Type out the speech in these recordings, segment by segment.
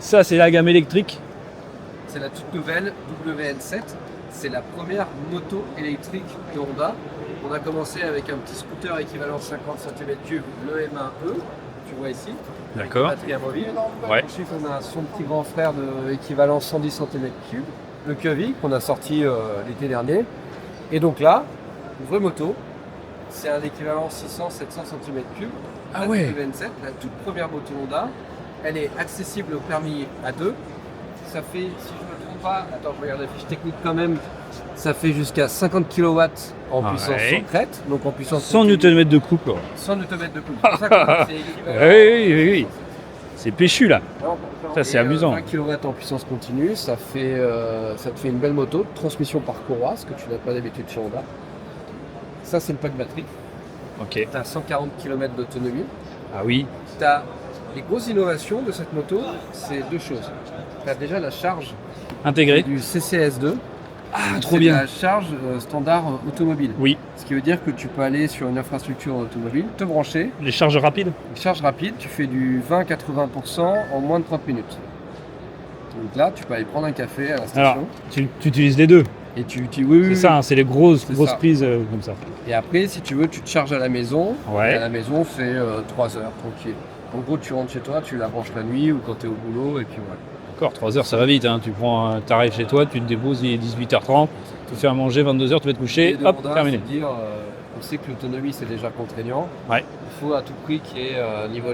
Ça, c'est la gamme électrique. C'est la toute nouvelle WN7. C'est la première moto électrique de Honda. On a commencé avec un petit scooter équivalent 50 cm3, le M1E, tu vois ici. D'accord. Batterie amovible. Ouais. Ensuite, on a son petit grand frère de équivalent 110 cm3, le Cuvee, qu'on a sorti l'été dernier. Et donc là, une vraie moto. C'est un équivalent 600-700 cm3. Ah la ouais. WN7, la toute première moto Honda. Elle est accessible au permis à 2. Ça fait, si je ne me trompe pas, attends, je regarde la fiche technique quand même, ça fait jusqu'à 50 kW en puissance concrète, donc en puissance 100 Nm de couple. 100 Nm de couple. C'est pour ça que c'est équivalent. Oui. C'est péchu là. Ça, c'est Et, amusant. 20 kW en puissance continue, ça te fait une belle moto. Transmission par courroie, ce que tu n'as pas d'habitude chez Honda. Ça, c'est le pack batterie. Ok. Tu as 140 km d'autonomie. Ah oui. Tu as les grosses innovations de cette moto, c'est deux choses. Tu as déjà la charge Intégré. du CCS2. Ah, trop C'est bien. la charge standard automobile. Oui. Ce qui veut dire que tu peux aller sur une infrastructure automobile, te brancher, Les charges rapides. une charge rapide, tu fais du 20-80% en moins de 30 minutes. Donc là, tu peux aller prendre un café à la station. Alors, tu utilises les deux. Et oui, C'est ça, hein, c'est les grosses C'est ça. prises comme ça. Et après, si tu veux, tu te charges à la maison. Ouais. Et à la maison, c'est 3 heures, tranquille. En gros, tu rentres chez toi, tu la branches la nuit ou quand tu es au boulot, et puis voilà. Encore 3 heures, ça va vite. Hein. Tu arrives chez toi, tu te déposes, il est 18h30, tu fais à manger, 22h, tu vas te coucher, Et de hop, Honda, terminé. c'est de dire, on sait que l'autonomie, c'est déjà contraignant. Ouais. Il faut à tout prix qu'il y ait un niveau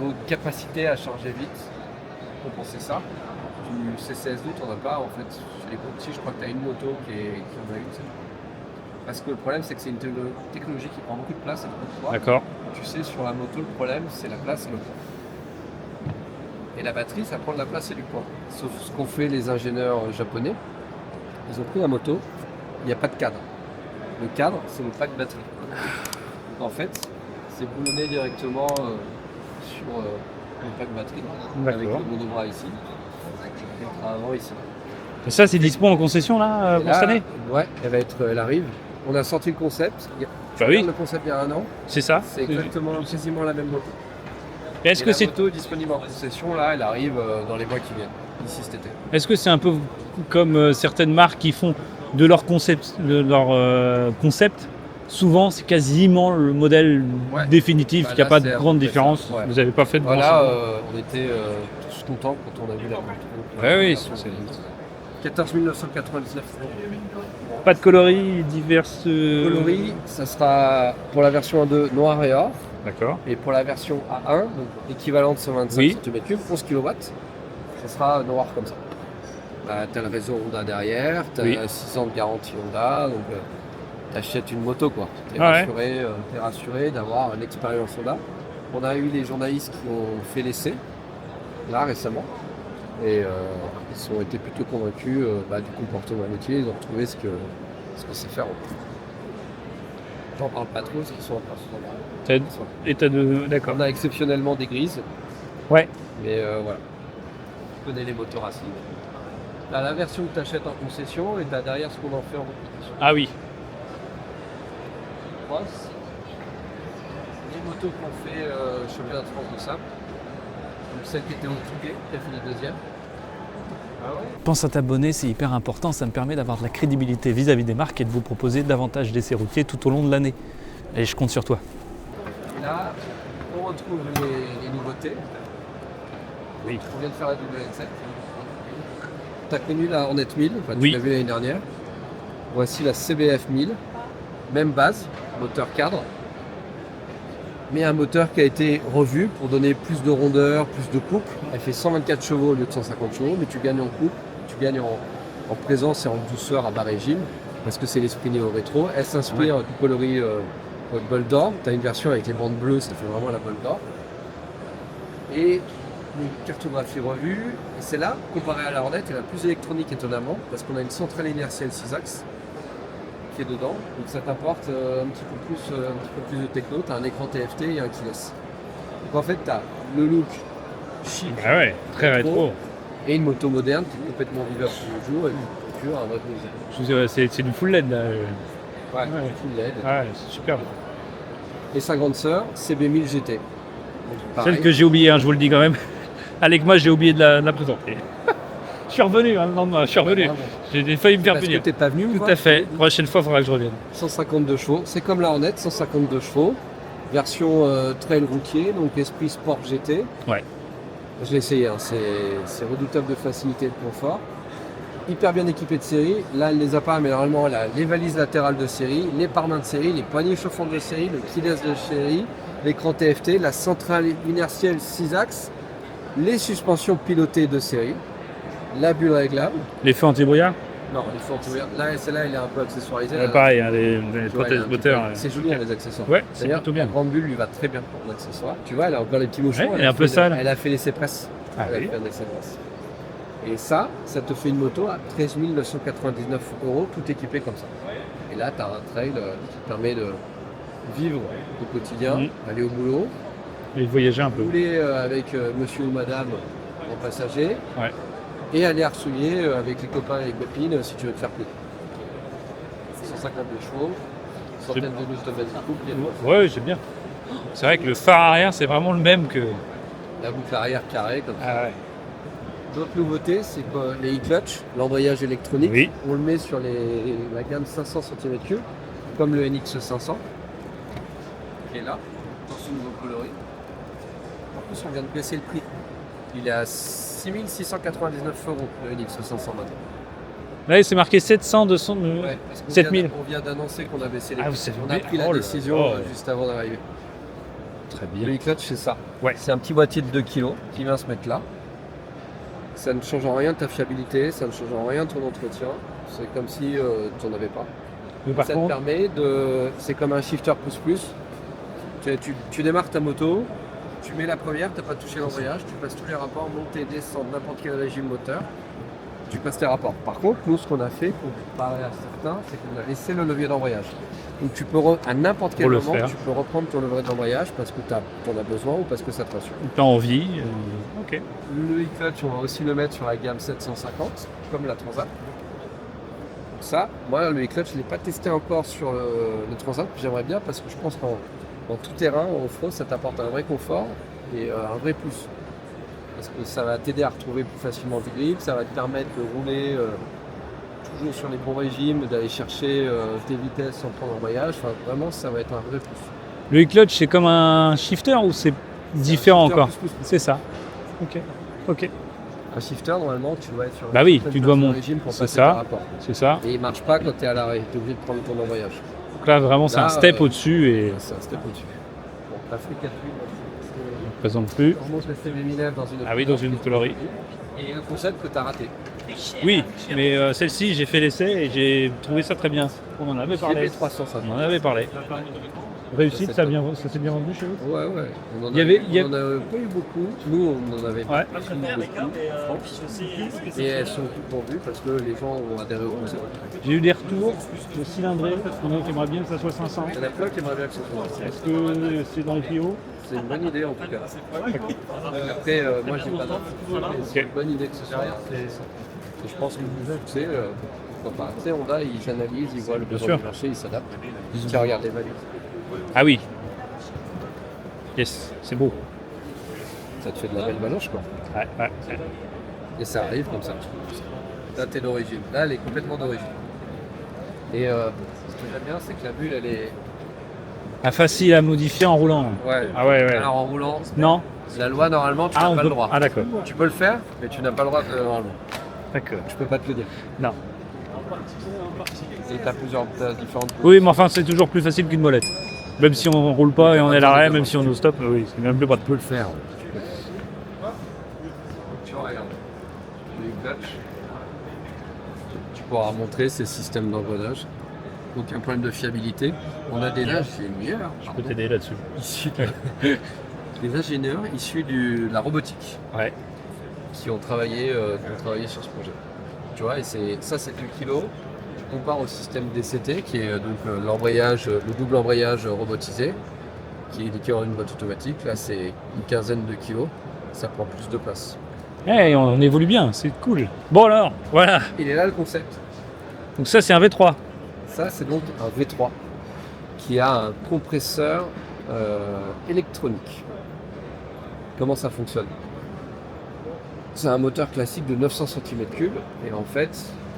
de capacité à charger vite pour compenser ça. Du CCS2, tu n'en as pas en fait. Chez les gros petits, je crois que tu as une moto qui en a une. Parce que le problème, c'est que c'est une technologie qui prend beaucoup de place et beaucoup de poids. D'accord. Tu sais, sur la moto, le problème, c'est la place et le poids. Et la batterie, ça prend de la place et du poids. Sauf ce qu'ont fait les ingénieurs japonais. Ils ont pris la moto, il n'y a pas de cadre. Le cadre, c'est le pack batterie. Donc en fait, c'est boulonné directement sur le pack batterie. Avec D'accord. le monobras ici. Et le frein avant ici. Et ça, c'est dispo en concession là, Et pour cette là, année. ouais, elle arrive. On a sorti le concept. Bah oui. Le concept il y a un an. C'est ça. C'est exactement quasiment la même moto. Et Est-ce Et que la c'est moto est disponible en concession, là, elle arrive dans les mois qui viennent, d'ici cet été. un peu comme certaines marques qui font de leur concept, souvent c'est quasiment le modèle Ouais. définitif, Bah, il n'y a là, pas c'est de à grande peu près différence. ça, ouais. Vous n'avez pas fait de Voilà, grand on était tous contents quand on a vu la moto. Ouais, oui, 14 999 euros. Pas de coloris diverses. Coloris, ça sera pour la version 1.2 noir et or. D'accord. Et pour la version A1, donc équivalent de 125 Oui. cm3, 11 kW, ça sera noir comme ça. Tu as le réseau Honda derrière, tu as 6 ans de garantie Honda, donc tu achètes une moto quoi. Tu es rassuré d'avoir une expérience Honda. On a eu les journalistes qui ont fait l'essai, là récemment, et ils ont été plutôt convaincus du comportement routier, ils ont retrouvé ce que c'est faire. J'en parle pas trop, parce qu'ils sont en D'accord. On a exceptionnellement des grises. Ouais. Mais voilà. Tu connais les moteurs acides. T'as la version que tu achètes en concession et t'as derrière ce qu'on en fait en compétition. Ah oui. Cross. Les motos qu'on fait championnat de France de sable. Donc celle qui était au Touquet, qui a fait la deuxième. Ah ouais. Pense à t'abonner, c'est hyper important, ça me permet d'avoir de la crédibilité vis-à-vis des marques et de vous proposer davantage d'essais routiers tout au long de l'année. Et je compte sur toi. Et là, on retrouve les nouveautés. Oui. On vient de faire la WN7. Tu as connu la Hornet 1000, enfin, Oui. tu l'as vu l'année dernière. Voici la CBF 1000, même base, moteur cadre, mais un moteur qui a été revu pour donner plus de rondeur, plus de couple. Elle fait 124 chevaux au lieu de 150 chevaux, mais tu gagnes en couple, tu gagnes en présence et en douceur à bas régime, parce que c'est l'esprit néo-rétro. Elle s'inspire du coloris Bol d'Or. Tu as une version avec les bandes bleues, ça fait vraiment la Bol d'Or. Et une cartographie revue, et celle-là, comparée à la Hornet, est la plus électronique étonnamment, parce qu'on a une centrale inertielle 6 axes qui est dedans, donc ça t'apporte un petit peu plus de techno, tu as un écran TFT et un keyless. Donc en fait, tu as le look chic, Ah ouais, très rétro. et une moto moderne qui est complètement vivable tous les jours, et une voiture, un vrai plaisir. Je vous dirais, c'est du full LED là. Ouais, Ouais. full LED. Ouais, c'est super. Et sa grande sœur, CB1000 GT. Donc, pareil. Celle que j'ai oubliée, hein, je vous le dis quand même. Avec moi, j'ai oublié de la présenter. Je suis revenu, hein, le lendemain, je suis revenu. Bravo. J'ai failli me faire Parce que venir. t'es pas venu ou Tout quoi à fait. Prochaine fois, il faudra que je revienne. 152 chevaux, c'est comme la Hornet, 152 chevaux, version trail routier, donc esprit sport GT. Ouais. Je l'ai essayé, hein, c'est redoutable de facilité et de confort. Hyper bien équipé de série, là elle les a pas, mais normalement elle a les valises latérales de série, les pare-mains de série, les poignées chauffantes de série, le keyless de série, l'écran TFT, la centrale inertielle 6 axes, les suspensions pilotées de série, la bulle réglable. Les feux anti-brouillard. Non, il faut ouvrir. Là, celle-là, elle est un peu accessoirisée. Là, Pareil, hein, les tu vois, elle est protèges un petit moteurs. peu- C'est joli, hein, les accessoires. Ouais, c'est D'ailleurs, plutôt bien. la grande bulle lui va très bien pour l'accessoire. Tu vois, elle a encore les petits mouchons. Ouais, elle est a un peu fait sale. Elle a fait l'essai presse. Ah Elle a oui. fait un essai presse. Et ça te fait une moto à 13 999 €, tout équipé comme ça. Et là, tu as un trail qui te permet de vivre au quotidien, Mhm. aller au boulot, Et voyager un peu. rouler avec monsieur ou madame en passager, Ouais. et aller arsouiller avec les copains et les copines si tu veux te faire plaisir. 152 chevaux, centaines de newton-mètres de couple, il y a de- Ouais, j'aime bien. C'est vrai que le phare arrière, c'est vraiment le même que. la boucle arrière carrée comme ça. Ah ouais. D'autres nouveautés, c'est que les e-clutch, l'embrayage électronique, Oui. on le met sur la gamme 500 cm3, comme le NX 500, qui est là, dans ce nouveau coloris. En plus, on vient de baisser le prix. Il est à 6 699 € le NX 500 maintenant. Là, c'est marqué 700, 200. Ouais, parce qu'on 7000. on vient d'annoncer qu'on a baissé les Ah, prix. vous savez On a bien. pris la Oh là décision là. juste avant d'arriver. Très Le bien. e-clutch, c'est ça. Ouais. C'est un petit boîtier de 2 kg qui vient se mettre là. Ça ne change en rien de ta fiabilité, ça ne change en rien de ton entretien. C'est comme si tu n'en avais pas. Mais par Ça te contre, permet de. C'est comme un shifter plus-plus. Tu démarres ta moto, tu mets la première, tu n'as pas touché l'embrayage, tu passes tous les rapports, montée, descente, n'importe quel régime moteur. Tu passes tes rapports. Par contre, nous, ce qu'on a fait, pour parler à certains, c'est qu'on a laissé le levier d'embrayage. Donc tu peux, à n'importe quel Pour le moment, faire. tu peux reprendre ton levier d'embrayage parce que tu en as besoin ou parce que ça te rassure. t'as envie. Ok. Le e-clutch, on va aussi le mettre sur la gamme 750, comme la Transat. Ça, moi, le e-clutch, je ne l'ai pas testé encore sur le Transat. J'aimerais bien parce que je pense qu'en tout terrain, en off-road, ça t'apporte un vrai confort et un vrai plus. Parce que ça va t'aider à retrouver plus facilement du grip, ça va te permettre de rouler toujours sur les bons régimes, d'aller chercher tes vitesses sans prendre embrayage. Enfin, vraiment, ça va être un vrai plus. Le e-clutch, c'est comme un shifter ou c'est différent shifter encore? plus. C'est ça. Ok. Ok. Un shifter, normalement, tu dois être sur Bah oui, un tu dois monter. régime pour C'est passer ça. par rapport. C'est ça. Et il marche pas quand tu es à l'arrêt, tu es obligé de prendre ton embrayage. Donc là, vraiment, c'est Là, un step au-dessus et C'est un step au-dessus. Bon, la Free 4000, ne présente plus. on monte le CB1000 dans une Ah oui, dans une colorie. Et un concept que tu as raté. Oui, mais celle-ci, j'ai fait l'essai et j'ai trouvé ça très bien. On en avait parlé. CB350. On en avait parlé. Réussite, ça s'est bien vendu chez vous? Ouais, ouais. On en Il y avait- il y a- on en a pas eu beaucoup. Nous, on en avait Ouais. pas eu beaucoup en France. Et elles sont toutes vendues parce que les gens ont adhéré au concept. J'ai eu des retours de cylindrés, il y en a qui aimeraient bien que ça soit 500. Il y en a plein qui aimeraient bien que ce soit. Est-ce que c'est dans les tuyaux? C'est une bonne idée en tout cas. Après, moi j'ai pas d'infos, mais c'est une bonne idée que ce soit. Et je pense que tu sais, pourquoi pas. Tu sais, Honda, ils analysent, ils voient le besoin sûr. du marché, ils s'adaptent. Tiens, regarde les valises. Ah oui. Yes, c'est beau. Ça te fait de la belle baloche quoi. Ouais, ouais. Et ça arrive comme ça. Là, t'es d'origine. Là, elle est complètement d'origine. Et ce que j'aime bien, c'est que la bulle, elle est. Ah, facile à modifier en roulant. Ouais. Ah ouais, ouais. Alors en roulant, Non? la loi, normalement, tu Ah, n'as on pas peut... le droit. Ah d'accord. Tu peux le faire, mais tu n'as pas le droit de normalement. D'accord. Je peux pas te le dire. Non. Et t'as différentes. Oui, mais enfin, c'est toujours plus facile qu'une molette. Même si on roule pas et on est à l'arrêt, même si on est au stop, oui, c'est même plus pas de Tu peux le faire. Tu vois, regarde. Le clutch. Tu pourras montrer ces systèmes d'engrenage. Aucun problème de fiabilité. On a des ingénieurs. Je peux t'aider là-dessus. Issus des ingénieurs issus de la robotique Ouais. qui ont travaillé sur ce projet. Tu vois, et ça c'est 2 kg. Tu compares au système DCT qui est l'embrayage, le double embrayage robotisé, qui est l'équivalent d'une boîte automatique. Là c'est une quinzaine de kilos. Ça prend plus de place. Eh, on évolue bien, c'est cool. Bon alors, voilà. Il est là le concept. Donc ça, c'est un V3. Ça c'est donc un V3 qui a un compresseur électronique. Comment ça fonctionne? C'est un moteur classique de 900 cm3 et en fait,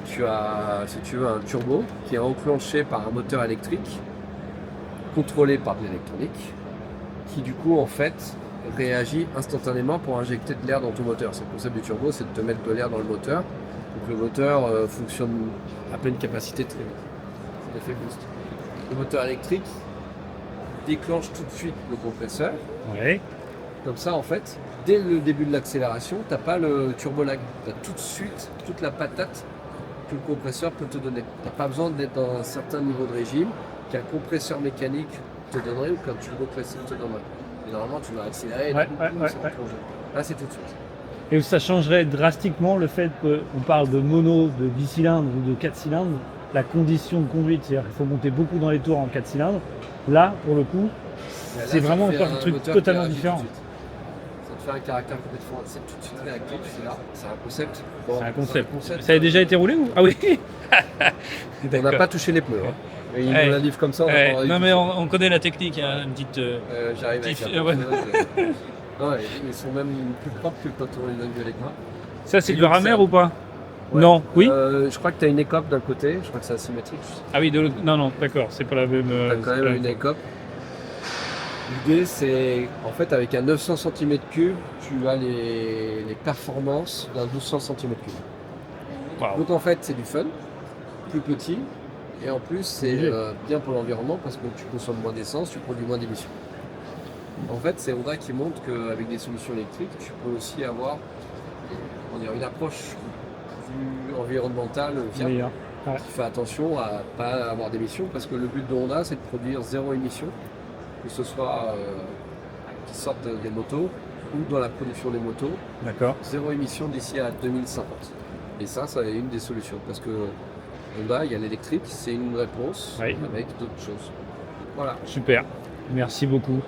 tu as, si tu veux, un turbo qui est enclenché par un moteur électrique contrôlé par de l'électronique qui du coup en fait réagit instantanément pour injecter de l'air dans ton moteur. C'est le concept du turbo, c'est de te mettre de l'air dans le moteur. Donc le moteur fonctionne à pleine capacité très vite. C'est l'effet boost. Le moteur électrique déclenche tout de suite le compresseur. Ouais. Comme ça, en fait, dès le début de l'accélération, tu n'as pas le turbo lag. Tu as tout de suite toute la patate que le compresseur peut te donner. Tu n'as pas besoin d'être dans un certain niveau de régime qu'un compresseur mécanique te donnerait ou qu'un turbo classique te donnerait. Et normalement, tu dois accélérer et Ouais, d'un coup, ouais, ça ouais, va plonger. Là, c'est tout de suite. Et ça changerait drastiquement le fait qu'on parle de mono de 10 cylindres ou de 4 cylindres, la condition de conduite, c'est-à-dire qu'il faut monter beaucoup dans les tours en 4 cylindres. Là, pour le coup, Là, c'est ça vraiment te fait encore un truc moteur qui totalement réagit différent. tout de suite. Ça te fait un caractère complètement. C'est tout de suite réactif, c'est là. C'est un concept. Bon, C'est un concept. Ça a déjà été roulé ou? Ah oui. On n'a pas touché les pneus. Hein. Mais ils nous la livrent comme ça. On a Ouais. pas Non mais on connaît la technique, hein, une petite. J'arrive avec Petit- la ouais. Non, ils sont même plus propres que quand on les a vus avec moi. Ça c'est Et du donc, rameur ça- ou pas? Ouais. Non. Oui. Je crois que tu as une écope d'un côté, je crois que c'est asymétrique. Ah oui. Non, d'accord. C'est pas la même. Tu as c'est quand pas même la une même. écope. L'idée, c'est en fait avec un 900 cm3, tu as les performances d'un 1200 cm3. Waouh. Donc en fait, c'est du fun, plus petit, et en plus, c'est Léger. bien pour l'environnement parce que tu consommes moins d'essence, tu produis moins d'émissions. En fait, c'est Honda qui montre qu'avec des solutions électriques, tu peux aussi avoir une approche plus environnementale viable. Meilleur. Ouais. Qui fait attention à ne pas avoir d'émissions parce que le but de Honda, c'est de produire zéro émission, que ce soit qui sortent des motos ou dans la production des motos, D'accord. zéro émission d'ici à 2050. Et ça est une des solutions parce que Honda, il y a l'électrique, c'est une réponse Oui. avec d'autres choses. Voilà. Super. Merci beaucoup.